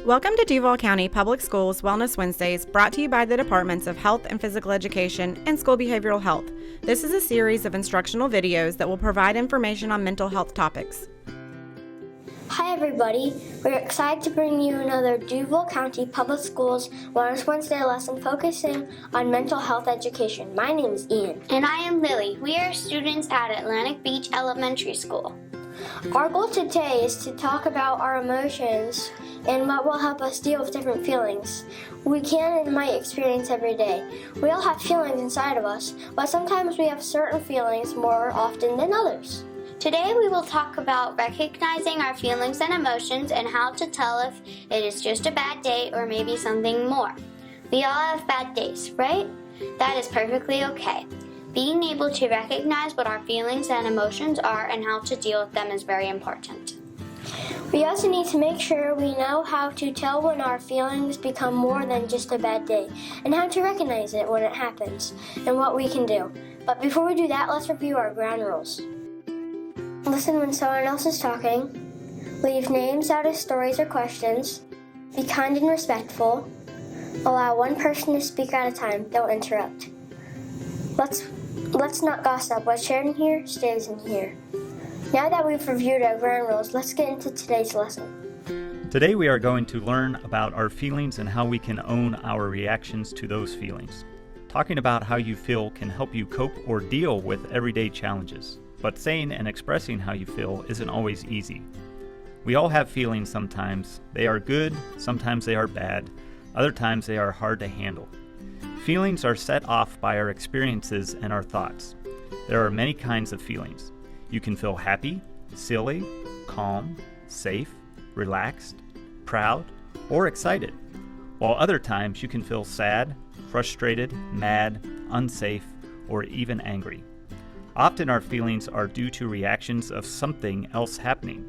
Welcome to Duval County Public Schools Wellness Wednesdays, brought to you by the Departments of Health and Physical Education and School Behavioral Health. This is a series of instructional videos that will provide information on mental health topics. Hi everybody, we're excited to bring you another Duval County Public Schools Wellness Wednesday lesson focusing on mental health education. My name is Ian. And I am Lily. We are students at Atlantic Beach Elementary School. Our goal today is to talk about our emotions and what will help us deal with different feelings we can and might experience every day. We all have feelings inside of us, but sometimes we have certain feelings more often than others. Today we will talk about recognizing our feelings and emotions and how to tell if it is just a bad day or maybe something more. We all have bad days, right? That is perfectly okay. Being able to recognize what our feelings and emotions are and how to deal with them is very important. We also need to make sure we know how to tell when our feelings become more than just a bad day, and how to recognize it when it happens, and what we can do. But before we do that, let's review our ground rules. Listen when someone else is talking. Leave names out of stories or questions. Be kind and respectful. Allow one person to speak at a time. Don't interrupt. Let's not gossip. What's shared in here stays in here. Now that we've reviewed our ground rules, let's get into today's lesson. Today we are going to learn about our feelings and how we can own our reactions to those feelings. Talking about how you feel can help you cope or deal with everyday challenges, but saying and expressing how you feel isn't always easy. We all have feelings sometimes. They are good, sometimes they are bad, other times they are hard to handle. Feelings are set off by our experiences and our thoughts. There are many kinds of feelings. You can feel happy, silly, calm, safe, relaxed, proud, or excited, while other times you can feel sad, frustrated, mad, unsafe, or even angry. Often our feelings are due to reactions of something else happening.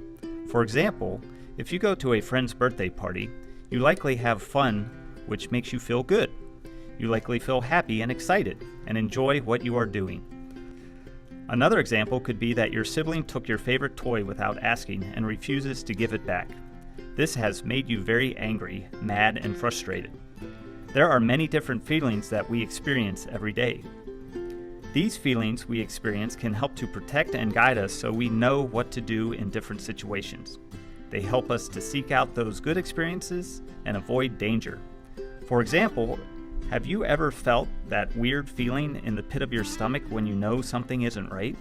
For example, if you go to a friend's birthday party, you likely have fun, which makes you feel good. You likely feel happy and excited and enjoy what you are doing. Another example could be that your sibling took your favorite toy without asking and refuses to give it back. This has made you very angry, mad, and frustrated. There are many different feelings that we experience every day. These feelings we experience can help to protect and guide us so we know what to do in different situations. They help us to seek out those good experiences and avoid danger. For example, have you ever felt that weird feeling in the pit of your stomach when you know something isn't right?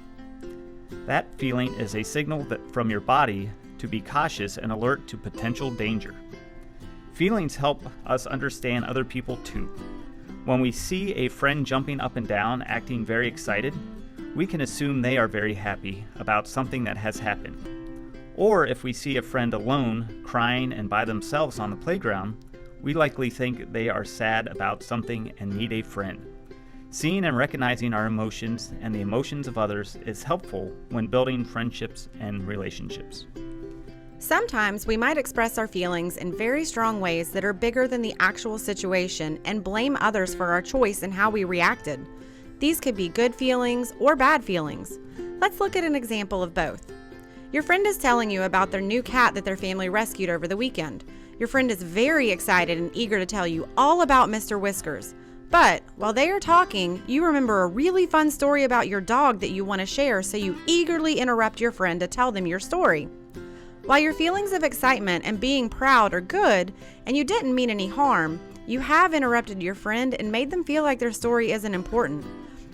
That feeling is a signal from your body to be cautious and alert to potential danger. Feelings help us understand other people too. When we see a friend jumping up and down, acting very excited, we can assume they are very happy about something that has happened. Or if we see a friend alone, crying and by themselves on the playground, we likely think they are sad about something and need a friend. Seeing and recognizing our emotions and the emotions of others is helpful when building friendships and relationships. Sometimes we might express our feelings in very strong ways that are bigger than the actual situation and blame others for our choice and how we reacted. These could be good feelings or bad feelings. Let's look at an example of both. Your friend is telling you about their new cat that their family rescued over the weekend. Your friend is very excited and eager to tell you all about Mr. Whiskers. But while they are talking, you remember a really fun story about your dog that you want to share, so you eagerly interrupt your friend to tell them your story. While your feelings of excitement and being proud are good, and you didn't mean any harm, you have interrupted your friend and made them feel like their story isn't important.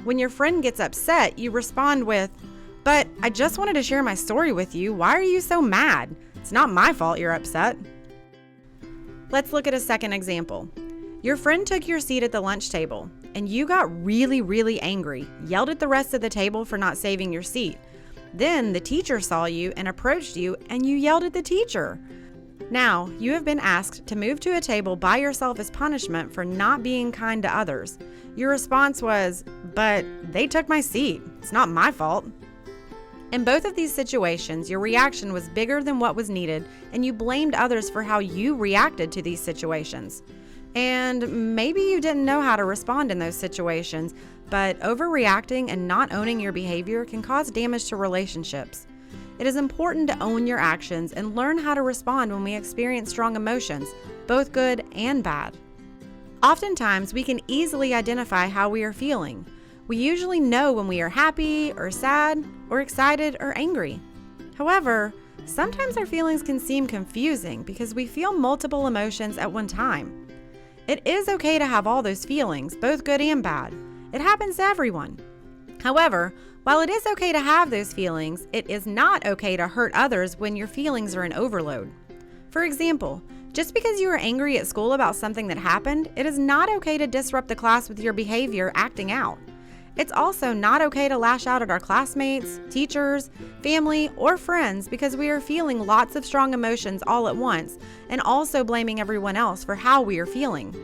When your friend gets upset, you respond with, "But I just wanted to share my story with you. Why are you so mad? It's not my fault you're upset." Let's look at a second example. Your friend took your seat at the lunch table, and you got really angry, yelled at the rest of the table for not saving your seat. Then the teacher saw you and approached you, and you yelled at the teacher. Now, you have been asked to move to a table by yourself as punishment for not being kind to others. Your response was, "But they took my seat. It's not my fault." In both of these situations, your reaction was bigger than what was needed, and you blamed others for how you reacted to these situations. And maybe you didn't know how to respond in those situations, but overreacting and not owning your behavior can cause damage to relationships. It is important to own your actions and learn how to respond when we experience strong emotions, both good and bad. Oftentimes, we can easily identify how we are feeling. We usually know when we are happy or sad or excited or angry. However, sometimes our feelings can seem confusing because we feel multiple emotions at one time. It is okay to have all those feelings, both good and bad. It happens to everyone. However, while it is okay to have those feelings, it is not okay to hurt others when your feelings are in overload. For example, just because you are angry at school about something that happened, it is not okay to disrupt the class with your behavior acting out. It's also not okay to lash out at our classmates, teachers, family, or friends because we are feeling lots of strong emotions all at once and also blaming everyone else for how we are feeling.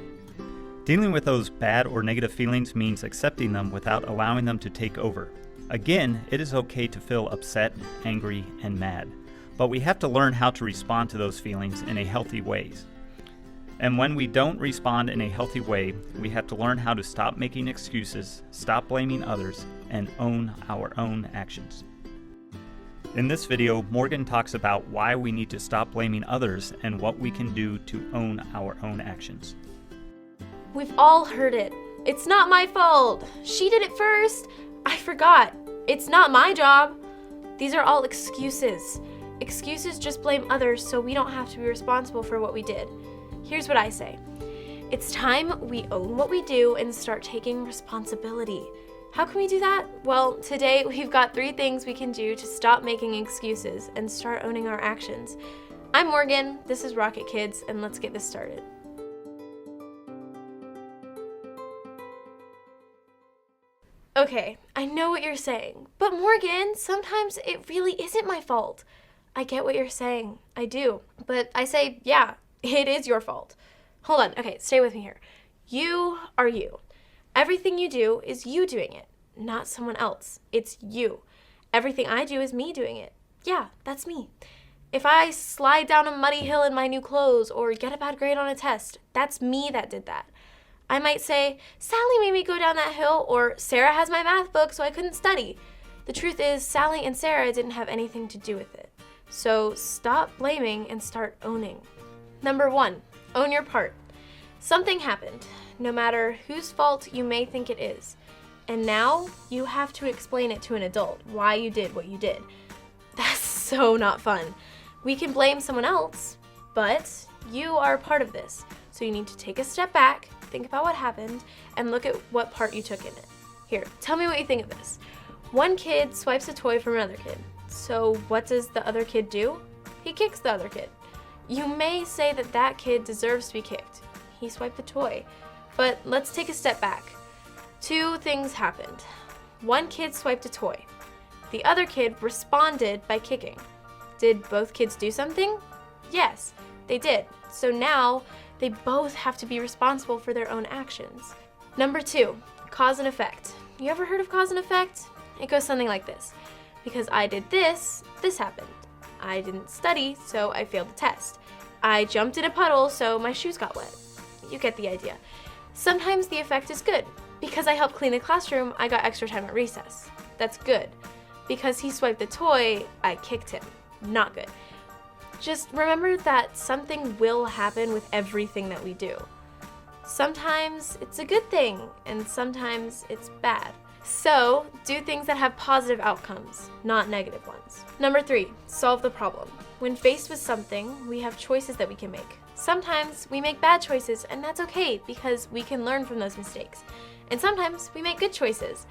Dealing with those bad or negative feelings means accepting them without allowing them to take over. Again, it is okay to feel upset, angry, and mad, but we have to learn how to respond to those feelings in a healthy way. And when we don't respond in a healthy way, we have to learn how to stop making excuses, stop blaming others, and own our own actions. In this video, Morgan talks about why we need to stop blaming others and what we can do to own our own actions. We've all heard it. It's not my fault. She did it first. I forgot. It's not my job. These are all excuses. Excuses just blame others so we don't have to be responsible for what we did. Here's what I say. It's time we own what we do and start taking responsibility. How can we do that? Well, today we've got 3 things we can do to stop making excuses and start owning our actions. I'm Morgan, this is Rocket Kids, and let's get this started. Okay, I know what you're saying, but Morgan, sometimes it really isn't my fault. I get what you're saying, I do, but I say, yeah, it is your fault. Hold on, okay, stay with me here. You are you. Everything you do is you doing it, not someone else. It's you. Everything I do is me doing it. Yeah, that's me. If I slide down a muddy hill in my new clothes or get a bad grade on a test, that's me that did that. I might say, Sally made me go down that hill, or Sarah has my math book so I couldn't study. The truth is, Sally and Sarah didn't have anything to do with it. So stop blaming and start owning. Number 1, own your part. Something happened, no matter whose fault you may think it is. And now you have to explain it to an adult, why you did what you did. That's so not fun. We can blame someone else, but you are a part of this. So you need to take a step back, think about what happened, and look at what part you took in it. Here, tell me what you think of this. One kid swipes a toy from another kid. So what does the other kid do? He kicks the other kid. You may say that that kid deserves to be kicked. He swiped the toy. But let's take a step back. 2 things happened. One kid swiped a toy. The other kid responded by kicking. Did both kids do something? Yes, they did. So now they both have to be responsible for their own actions. Number 2, cause and effect. You ever heard of cause and effect? It goes something like this. Because I did this, this happened. I didn't study, so I failed the test. I jumped in a puddle, so my shoes got wet. You get the idea. Sometimes the effect is good. Because I helped clean the classroom, I got extra time at recess. That's good. Because he swiped the toy, I kicked him. Not good. Just remember that something will happen with everything that we do. Sometimes it's a good thing, and sometimes it's bad. So, do things that have positive outcomes, not negative ones. Number 3, solve the problem. When faced with something, we have choices that we can make. Sometimes we make bad choices, and that's okay because we can learn from those mistakes. And sometimes we make good choices.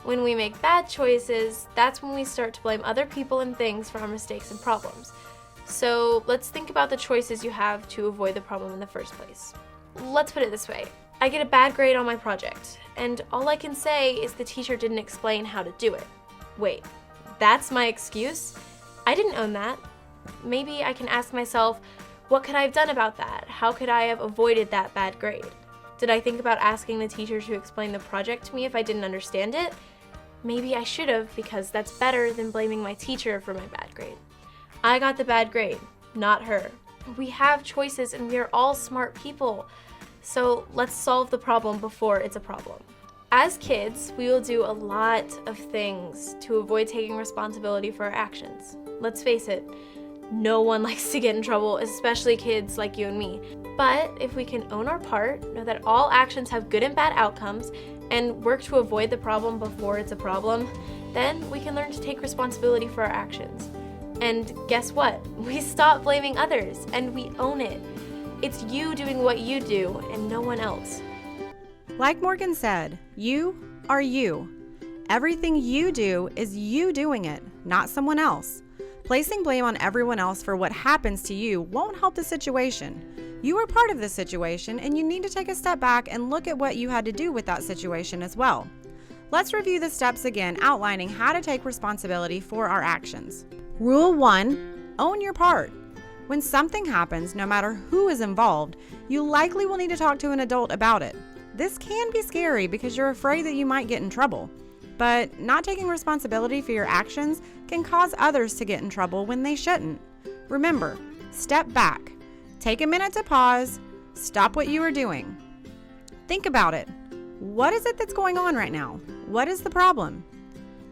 When we make bad choices, that's when we start to blame other people and things for our mistakes and problems. So let's think about the choices you have to avoid the problem in the first place. Let's put it this way. I get a bad grade on my project, and all I can say is the teacher didn't explain how to do it. Wait, that's my excuse? I didn't own that. Maybe I can ask myself, what could I have done about that? How could I have avoided that bad grade? Did I think about asking the teacher to explain the project to me if I didn't understand it? Maybe I should have, because that's better than blaming my teacher for my bad grade. I got the bad grade, not her. We have choices and we are all smart people. So let's solve the problem before it's a problem. As kids, we will do a lot of things to avoid taking responsibility for our actions. Let's face it, no one likes to get in trouble, especially kids like you and me. But if we can own our part, know that all actions have good and bad outcomes, and work to avoid the problem before it's a problem, then we can learn to take responsibility for our actions. And guess what? We stop blaming others, and we own it. It's you doing what you do, and no one else. Like Morgan said, you are you. Everything you do is you doing it, not someone else. Placing blame on everyone else for what happens to you won't help the situation. You are part of the situation, and you need to take a step back and look at what you had to do with that situation as well. Let's review the steps again, outlining how to take responsibility for our actions. Rule 1, own your part. When something happens, no matter who is involved, you likely will need to talk to an adult about it. This can be scary because you're afraid that you might get in trouble. But not taking responsibility for your actions can cause others to get in trouble when they shouldn't. Remember, step back. Take a minute to pause. Stop what you are doing. Think about it. What is it that's going on right now? What is the problem?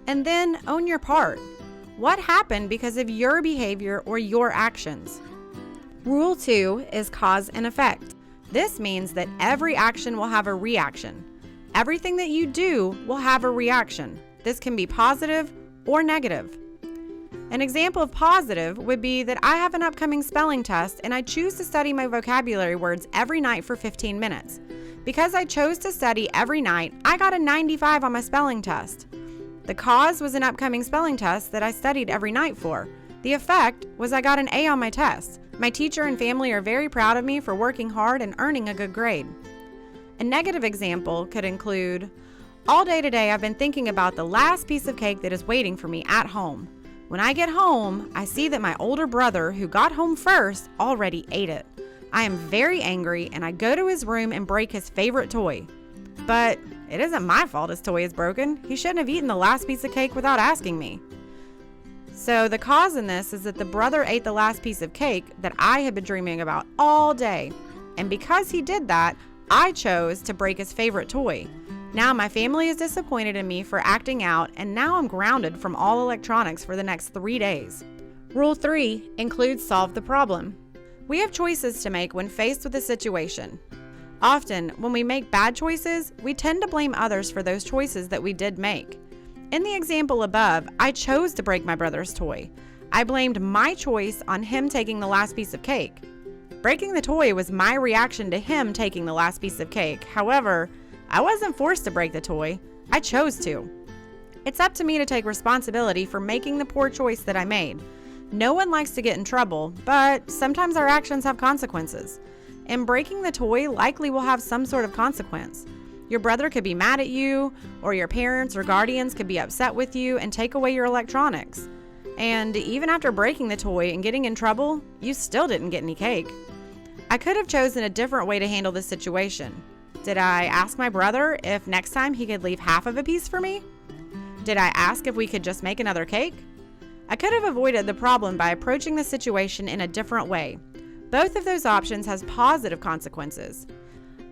And then own your part. What happened because of your behavior or your actions? Rule 2 is cause and effect. This means that every action will have a reaction. Everything that you do will have a reaction. This can be positive or negative. An example of positive would be that I have an upcoming spelling test and I choose to study my vocabulary words every night for 15 minutes. Because I chose to study every night, I got a 95 on my spelling test. The cause was an upcoming spelling test that I studied every night for. The effect was I got an A on my test. My teacher and family are very proud of me for working hard and earning a good grade. A negative example could include, all day today I've been thinking about the last piece of cake that is waiting for me at home. When I get home, I see that my older brother, who got home first, already ate it. I am very angry and I go to his room and break his favorite toy. But it isn't my fault his toy is broken. He shouldn't have eaten the last piece of cake without asking me. So the cause in this is that the brother ate the last piece of cake that I had been dreaming about all day. And because he did that, I chose to break his favorite toy. Now my family is disappointed in me for acting out, and now I'm grounded from all electronics for the next 3 days. Rule 3 includes solve the problem. We have choices to make when faced with a situation. Often, when we make bad choices, we tend to blame others for those choices that we did make. In the example above, I chose to break my brother's toy. I blamed my choice on him taking the last piece of cake. Breaking the toy was my reaction to him taking the last piece of cake. However, I wasn't forced to break the toy. I chose to. It's up to me to take responsibility for making the poor choice that I made. No one likes to get in trouble, but sometimes our actions have consequences. And breaking the toy likely will have some sort of consequence. Your brother could be mad at you, or your parents or guardians could be upset with you and take away your electronics. And even after breaking the toy and getting in trouble, you still didn't get any cake. I could have chosen a different way to handle this situation. Did I ask my brother if next time he could leave half of a piece for me? Did I ask if we could just make another cake? I could have avoided the problem by approaching the situation in a different way. Both of those options has positive consequences.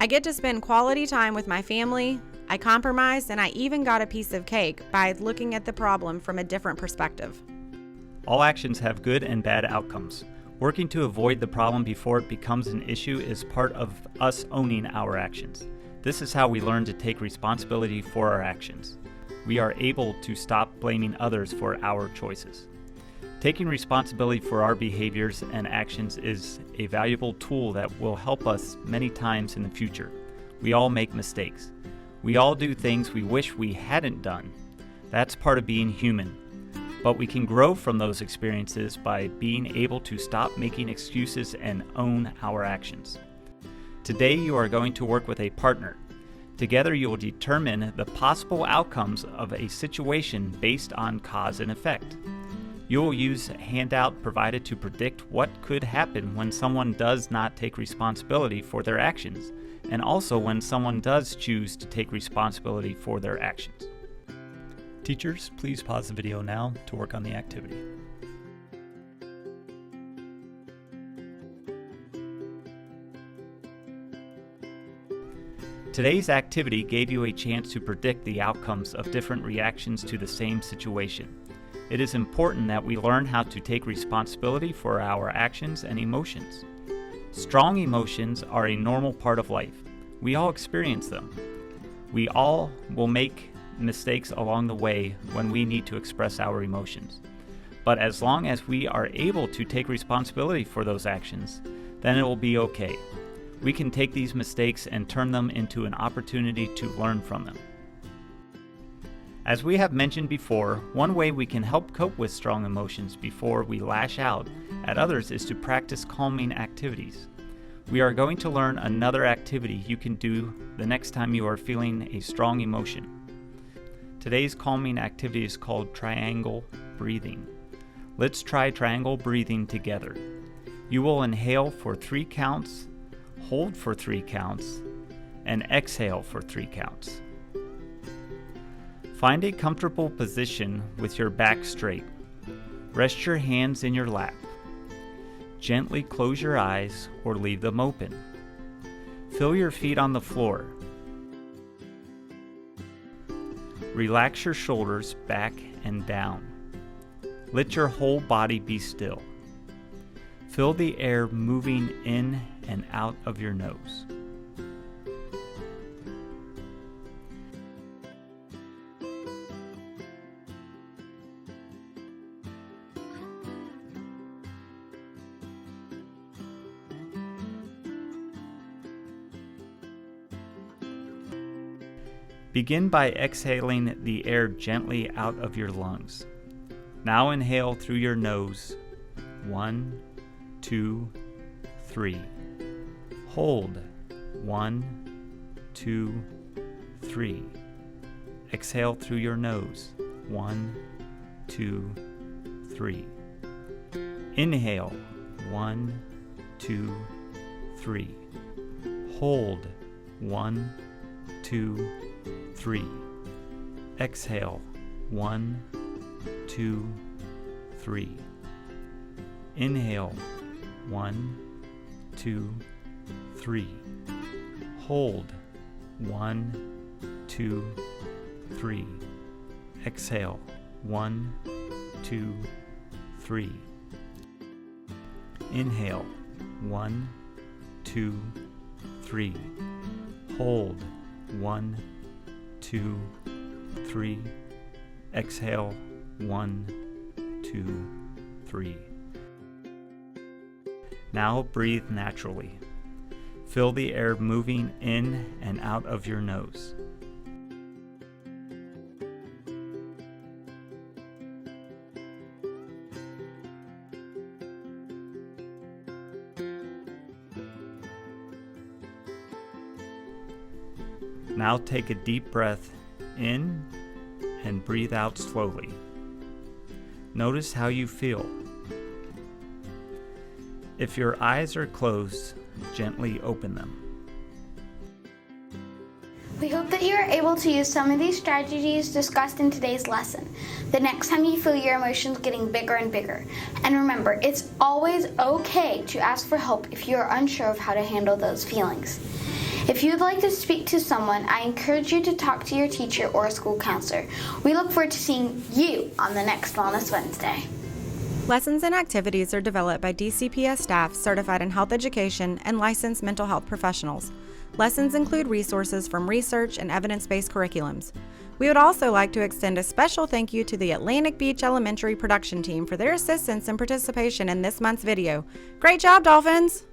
I get to spend quality time with my family, I compromised, and I even got a piece of cake by looking at the problem from a different perspective. All actions have good and bad outcomes. Working to avoid the problem before it becomes an issue is part of us owning our actions. This is how we learn to take responsibility for our actions. We are able to stop blaming others for our choices. Taking responsibility for our behaviors and actions is a valuable tool that will help us many times in the future. We all make mistakes. We all do things we wish we hadn't done. That's part of being human. But we can grow from those experiences by being able to stop making excuses and own our actions. Today you are going to work with a partner. Together you will determine the possible outcomes of a situation based on cause and effect. You will use a handout provided to predict what could happen when someone does not take responsibility for their actions, and also when someone does choose to take responsibility for their actions. Teachers, please pause the video now to work on the activity. Today's activity gave you a chance to predict the outcomes of different reactions to the same situation. It is important that we learn how to take responsibility for our actions and emotions. Strong emotions are a normal part of life. We all experience them. We all will make mistakes along the way when we need to express our emotions. But as long as we are able to take responsibility for those actions, then it will be okay. We can take these mistakes and turn them into an opportunity to learn from them. As we have mentioned before, one way we can help cope with strong emotions before we lash out at others is to practice calming activities. We are going to learn another activity you can do the next time you are feeling a strong emotion. Today's calming activity is called triangle breathing. Let's try triangle breathing together. You will inhale for 3 counts, hold for 3 counts, and exhale for 3 counts. Find a comfortable position with your back straight. Rest your hands in your lap. Gently close your eyes or leave them open. Feel your feet on the floor. Relax your shoulders back and down. Let your whole body be still. Feel the air moving in and out of your nose. Begin by exhaling the air gently out of your lungs. Now inhale through your nose. 1, 2, 3. Hold. 1, 2, 3. Exhale through your nose. 1, 2, 3. Inhale. 1, 2, 3. Hold. 1, 2, 3. Exhale. 1, 2, 3. Inhale. 1, 2, 3. Hold. 1, 2, 3. Exhale. 1, 2, 3. Inhale. 1, 2, 3. Hold. 1, 2, 3. Exhale. 1, 2, 3. Now breathe naturally. Feel the air moving in and out of your nose. Now take a deep breath in and breathe out slowly. Notice how you feel. If your eyes are closed, gently open them. We hope that you are able to use some of these strategies discussed in today's lesson the next time you feel your emotions getting bigger and bigger. And remember, it's always okay to ask for help if you are unsure of how to handle those feelings. If you would like to speak to someone, I encourage you to talk to your teacher or a school counselor. We look forward to seeing you on the next Wellness Wednesday. Lessons and activities are developed by DCPS staff certified in health education and licensed mental health professionals. Lessons include resources from research and evidence-based curriculums. We would also like to extend a special thank you to the Atlantic Beach Elementary production team for their assistance and participation in this month's video. Great job, Dolphins!